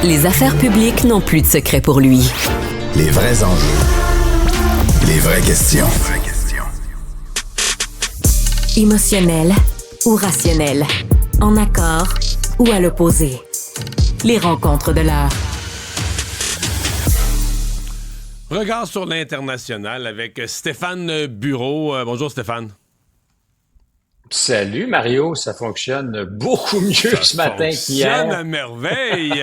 Les affaires publiques n'ont plus de secret pour lui. Les vrais enjeux. Les vraies questions. Émotionnel ou rationnel. En accord ou à l'opposé. Les rencontres de l'heure. Regard sur l'international avec Stéphane Bureau. Bonjour Stéphane. Salut Mario, ça fonctionne beaucoup mieux ce matin qu'hier. Ça fonctionne à merveille.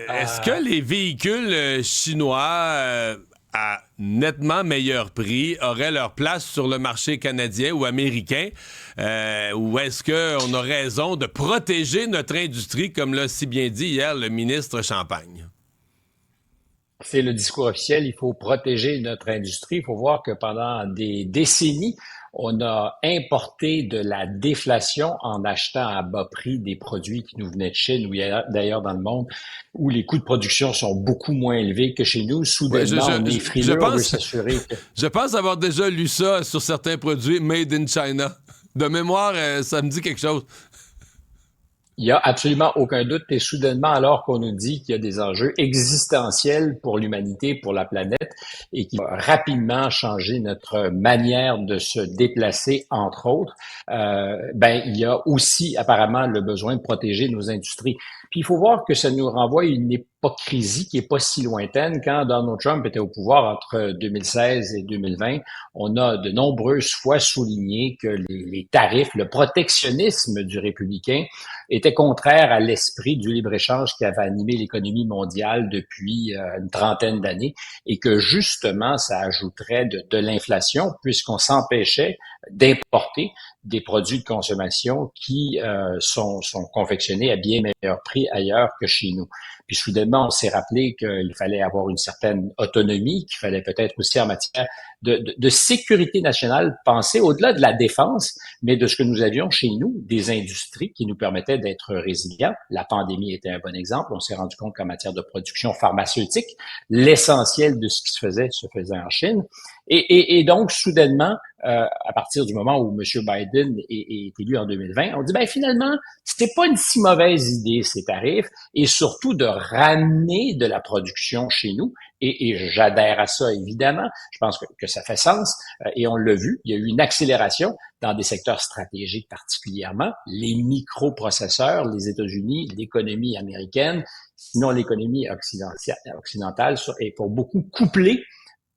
Est-ce que les véhicules chinois à nettement meilleur prix auraient leur place sur le marché canadien ou américain? Ou est-ce qu'on a raison de protéger notre industrie, comme l'a si bien dit hier le ministre Champagne? C'est le discours officiel, il faut protéger notre industrie. Il faut voir que pendant des décennies, on a importé de la déflation en achetant à bas prix des produits qui nous venaient de Chine ou d'ailleurs dans le monde, où les coûts de production sont beaucoup moins élevés que chez nous. Soudainement, on est frileux, on veut s'assurer que... Je pense avoir déjà lu ça sur certains produits made in China. De mémoire, ça me dit quelque chose. Il n'y a absolument aucun doute, et soudainement, alors qu'on nous dit qu'il y a des enjeux existentiels pour l'humanité, pour la planète, et qui va rapidement changer notre manière de se déplacer, entre autres, il y a aussi apparemment le besoin de protéger nos industries. Puis il faut voir que ça nous renvoie à une hypocrisie qui est pas si lointaine. Quand Donald Trump était au pouvoir entre 2016 et 2020, on a de nombreuses fois souligné que les tarifs, le protectionnisme du républicain était contraire à l'esprit du libre-échange qui avait animé l'économie mondiale depuis une trentaine d'années, et que justement, ça ajouterait de l'inflation puisqu'on s'empêchait d'importer des produits de consommation qui sont confectionnés à bien meilleur prix ailleurs que chez nous. Puis soudainement, on s'est rappelé qu'il fallait avoir une certaine autonomie, qu'il fallait peut-être aussi en matière de sécurité nationale penser au-delà de la défense, mais de ce que nous avions chez nous, des industries qui nous permettaient d'être résilients. La pandémie était un bon exemple. On s'est rendu compte qu'en matière de production pharmaceutique, l'essentiel de ce qui se faisait en Chine. Et donc, soudainement, à partir du moment où M. Biden est élu en 2020, on dit, finalement, c'était pas une si mauvaise idée, ces tarifs, et surtout de ramener de la production chez nous. Et j'adhère à ça, évidemment. Je pense que ça fait sens. Et on l'a vu, il y a eu une accélération dans des secteurs stratégiques particulièrement. Les microprocesseurs, les États-Unis, l'économie américaine, sinon l'économie occidentale est pour beaucoup couplée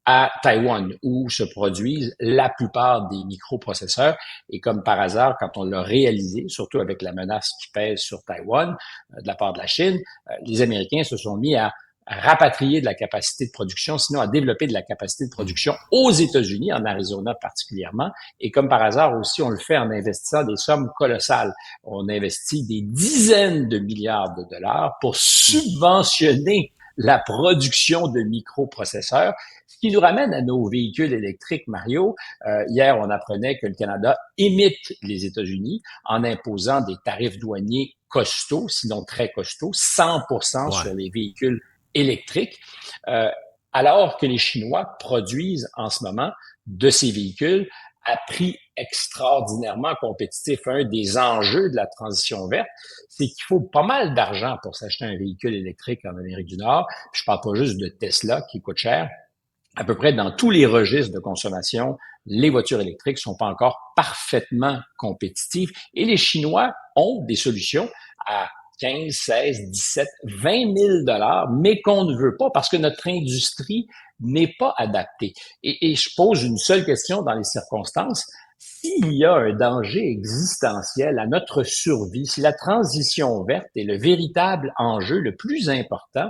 à Taïwan, où se produisent la plupart des microprocesseurs. Et comme par hasard, quand on l'a réalisé, surtout avec la menace qui pèse sur Taïwan de la part de la Chine, les Américains se sont mis à rapatrier de la capacité de production, sinon à développer de la capacité de production aux États-Unis, en Arizona particulièrement. Et comme par hasard aussi, on le fait en investissant des sommes colossales. On investit des dizaines de milliards de dollars pour subventionner la production de microprocesseurs, ce qui nous ramène à nos véhicules électriques, Mario. Hier, on apprenait que le Canada imite les États-Unis en imposant des tarifs douaniers costauds, sinon très costauds, 100% sur les véhicules électriques, alors que les Chinois produisent en ce moment de ces véhicules à prix extraordinairement compétitif. Un des enjeux de la transition verte, c'est qu'il faut pas mal d'argent pour s'acheter un véhicule électrique en Amérique du Nord. Puis je parle pas juste de Tesla qui coûte cher. À peu près dans tous les registres de consommation, les voitures électriques sont pas encore parfaitement compétitives. Et les Chinois ont des solutions à 15, 16, 17, 20 000 dollars, mais qu'on ne veut pas parce que notre industrie n'est pas adaptée. Et je pose une seule question dans les circonstances. S'il y a un danger existentiel à notre survie, si la transition verte est le véritable enjeu le plus important,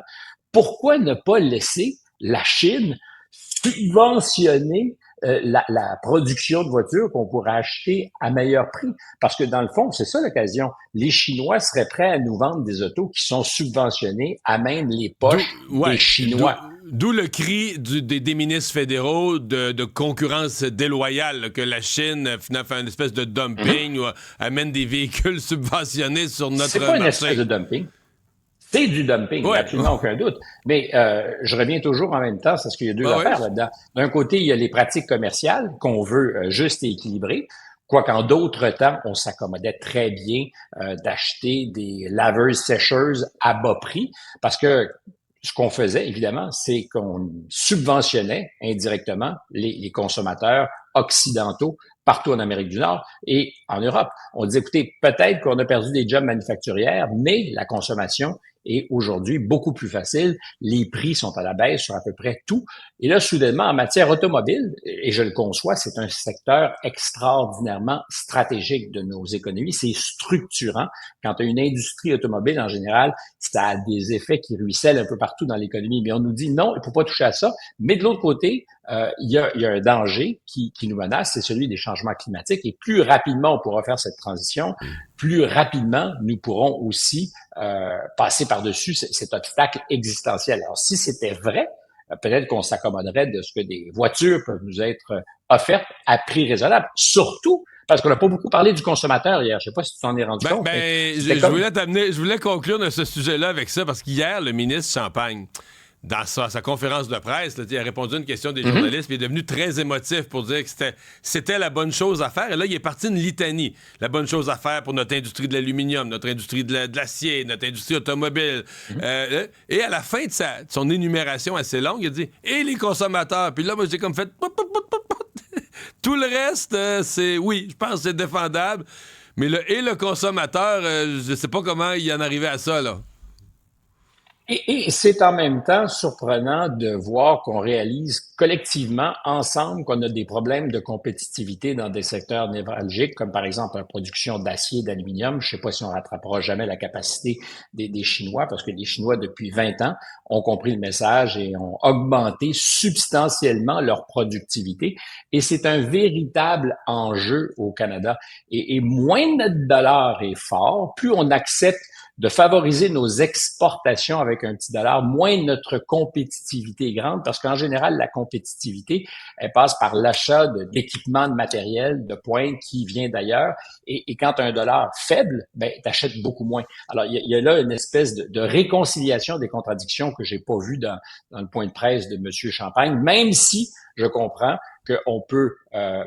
pourquoi ne pas laisser la Chine subventionner la production de voitures qu'on pourrait acheter à meilleur prix? Parce que dans le fond, c'est ça l'occasion. Les Chinois seraient prêts à nous vendre des autos qui sont subventionnées à même les poches des Chinois. D'où le cri des ministres fédéraux de concurrence déloyale, là, que la Chine fait une espèce de dumping ou amène des véhicules subventionnés sur notre marché. C'est pas une espèce de dumping. C'est du dumping, il n'y a absolument aucun doute. Mais je reviens toujours en même temps, parce qu'il y a deux affaires là-dedans. D'un côté, il y a les pratiques commerciales qu'on veut juste et équilibrées. Quoiqu'en d'autres temps, on s'accommodait très bien d'acheter des laveuses-sécheuses à bas prix parce que ce qu'on faisait, évidemment, c'est qu'on subventionnait indirectement les consommateurs occidentaux partout en Amérique du Nord et en Europe. On disait, écoutez, peut-être qu'on a perdu des jobs manufacturières, mais la consommation est aujourd'hui beaucoup plus facile. Les prix sont à la baisse sur à peu près tout. Et là, soudainement, en matière automobile, et je le conçois, c'est un secteur extraordinairement stratégique de nos économies. C'est structurant. Quand tu as une industrie automobile, en général, ça a des effets qui ruissellent un peu partout dans l'économie. Mais on nous dit non, il ne faut pas toucher à ça. Mais de l'autre côté, il y a un danger qui nous menace, c'est celui des changements climatiques. Et plus rapidement on pourra faire cette transition, plus rapidement nous pourrons aussi passer par-dessus cet obstacle existentiel. Alors, si c'était vrai, peut-être qu'on s'accommoderait de ce que des voitures peuvent nous être offertes à prix raisonnable. Surtout parce qu'on n'a pas beaucoup parlé du consommateur hier. Je ne sais pas si tu t'en es rendu compte. Je voulais conclure de ce sujet-là avec ça, parce qu'hier, le ministre Champagne, dans sa conférence de presse, là, il a répondu à une question des journalistes, puis il est devenu très émotif pour dire que c'était la bonne chose à faire. Et là, il est parti une litanie. La bonne chose à faire pour notre industrie de l'aluminium, notre industrie de l'acier, notre industrie automobile. Et à la fin de son énumération assez longue, il a dit « Et les consommateurs ». Puis là, moi, j'ai comme fait « Tout le reste, oui, je pense que c'est défendable. Mais le consommateur, je sais pas comment il en arrivait à ça, là. » Et c'est en même temps surprenant de voir qu'on réalise collectivement, ensemble, qu'on a des problèmes de compétitivité dans des secteurs névralgiques, comme par exemple la production d'acier et d'aluminium. Je ne sais pas si on rattrapera jamais la capacité des Chinois, parce que les Chinois, depuis 20 ans, ont compris le message et ont augmenté substantiellement leur productivité. Et c'est un véritable enjeu au Canada. Et moins notre dollar est fort, plus on accepte de favoriser nos exportations avec un petit dollar, moins notre compétitivité est grande, parce qu'en général, la compétitivité, elle passe par l'achat d'équipements, de matériel, de pointe qui vient d'ailleurs. Et quand tu as un dollar faible, ben, tu achètes beaucoup moins. Alors, il y a là une espèce de réconciliation des contradictions que j'ai pas vues dans le point de presse de M. Champagne, même si je comprends qu'on peut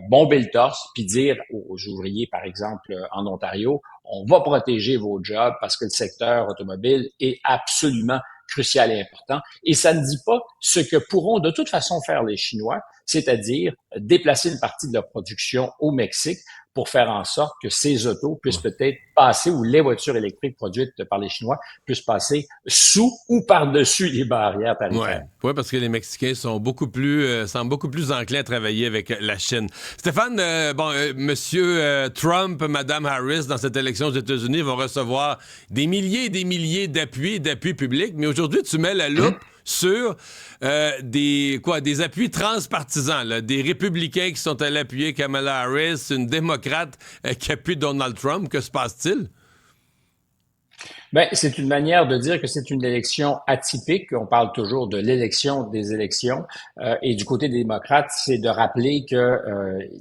bomber le torse puis dire aux ouvriers, par exemple, en Ontario, on va protéger vos jobs parce que le secteur automobile est absolument crucial et important. Et ça ne dit pas ce que pourront de toute façon faire les Chinois, c'est-à-dire déplacer une partie de leur production au Mexique pour faire en sorte que ces autos puissent peut-être passer, ou les voitures électriques produites par les Chinois puissent passer sous ou par-dessus les barrières tarifaires. Oui, parce que les Mexicains semblent beaucoup plus enclins à travailler avec la Chine. Stéphane, Monsieur Trump, Mme Harris, dans cette élection aux États-Unis, vont recevoir des milliers et des milliers d'appui public, mais aujourd'hui, tu mets la loupe sur des appuis transpartisans, là, des républicains qui sont allés appuyer Kamala Harris, une démocrate qui appuie Donald Trump. Que se passe-t-il? Ben, c'est une manière de dire que c'est une élection atypique. On parle toujours de l'élection des élections. Et du côté des démocrates, c'est de rappeler que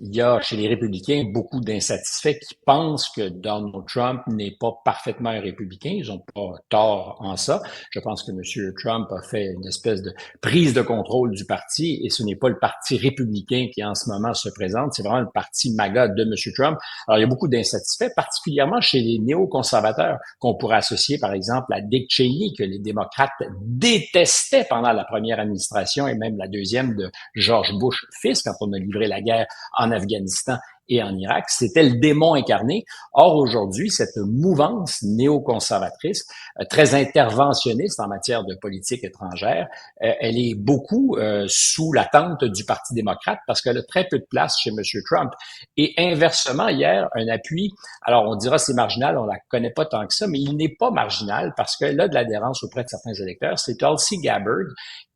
il y a chez les républicains beaucoup d'insatisfaits qui pensent que Donald Trump n'est pas parfaitement un républicain. Ils ont pas tort en ça. Je pense que M. Trump a fait une espèce de prise de contrôle du parti, et ce n'est pas le parti républicain qui en ce moment se présente. C'est vraiment le parti MAGA de M. Trump. Alors, il y a beaucoup d'insatisfaits, particulièrement chez les néoconservateurs, qu'on pourrait associer par exemple à Dick Cheney, que les démocrates détestaient pendant la première administration et même la deuxième de George Bush fils, quand on a livré la guerre en Afghanistan et en Irak. C'était le démon incarné. Or, aujourd'hui, cette mouvance néoconservatrice, très interventionniste en matière de politique étrangère, elle est beaucoup sous la tente du Parti démocrate parce qu'elle a très peu de place chez M. Trump. Et inversement, hier, un appui, alors on dira c'est marginal, on la connaît pas tant que ça, mais il n'est pas marginal parce qu'elle a de l'adhérence auprès de certains électeurs. C'est Tulsi Gabbard,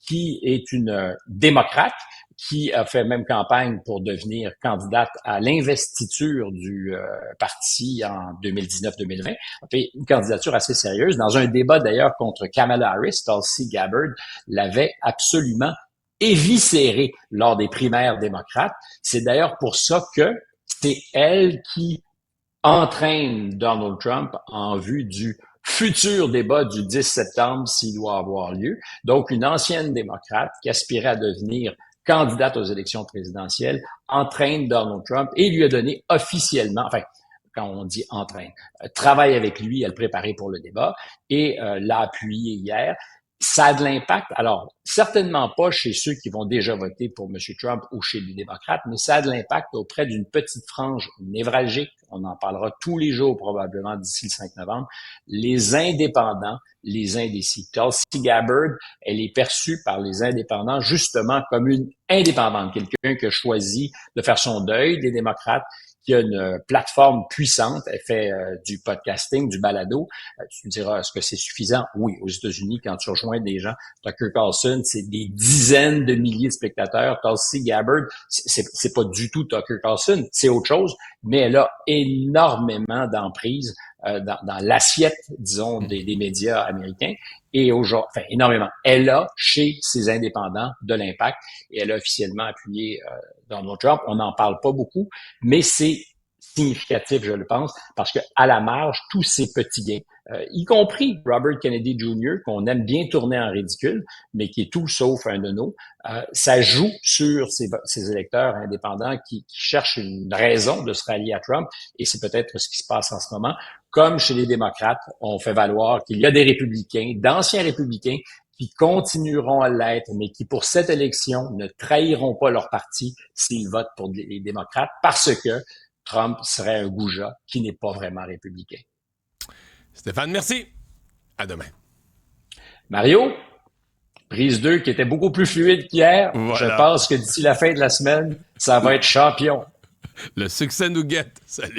qui est une démocrate, qui a fait même campagne pour devenir candidate à l'investiture du parti en 2019-2020. A fait une candidature assez sérieuse. Dans un débat d'ailleurs contre Kamala Harris, Tulsi Gabbard l'avait absolument éviscérée lors des primaires démocrates. C'est d'ailleurs pour ça que c'est elle qui entraîne Donald Trump en vue du futur débat du 10 septembre s'il doit avoir lieu. Donc, une ancienne démocrate qui aspirait à devenir candidate aux élections présidentielles, entraîne Donald Trump et lui a donné officiellement, enfin, quand on dit entraîne, travaille avec lui à le préparer pour le débat et l'a appuyé hier. Ça a de l'impact. Alors, certainement pas chez ceux qui vont déjà voter pour M. Trump ou chez les démocrates, mais ça a de l'impact auprès d'une petite frange névralgique. On en parlera tous les jours probablement d'ici le 5 novembre. Les indépendants, les indécis. Tulsi Gabbard, elle est perçue par les indépendants justement comme une indépendante, quelqu'un qui a choisi de faire son deuil des démocrates, qui a une plateforme puissante. Elle fait du podcasting, du balado. Tu me diras, est-ce que c'est suffisant? Oui, aux États-Unis, quand tu rejoins des gens, Tucker Carlson, c'est des dizaines de milliers de spectateurs. Tulsi Gabbard, c'est pas du tout Tucker Carlson, c'est autre chose, mais elle a énormément d'emprise dans l'assiette, disons, des médias américains. Et aujourd'hui, enfin, énormément. Elle a, chez ses indépendants, de l'impact et elle a officiellement appuyé Donald Trump. On n'en parle pas beaucoup, mais c'est significatif, je le pense, parce que à la marge, tous ces petits gains, y compris Robert Kennedy Jr., qu'on aime bien tourner en ridicule, mais qui est tout sauf un nono, ça joue sur ces électeurs indépendants qui cherchent une raison de se rallier à Trump, et c'est peut-être ce qui se passe en ce moment. Comme chez les démocrates, on fait valoir qu'il y a des républicains, d'anciens républicains, qui continueront à l'être, mais qui, pour cette élection, ne trahiront pas leur parti s'ils votent pour les démocrates, parce que Trump serait un goujat qui n'est pas vraiment républicain. Stéphane, merci. À demain. Mario, prise 2 qui était beaucoup plus fluide qu'hier. Voilà. Je pense que d'ici la fin de la semaine, ça va être champion. Le succès nous guette. Salut.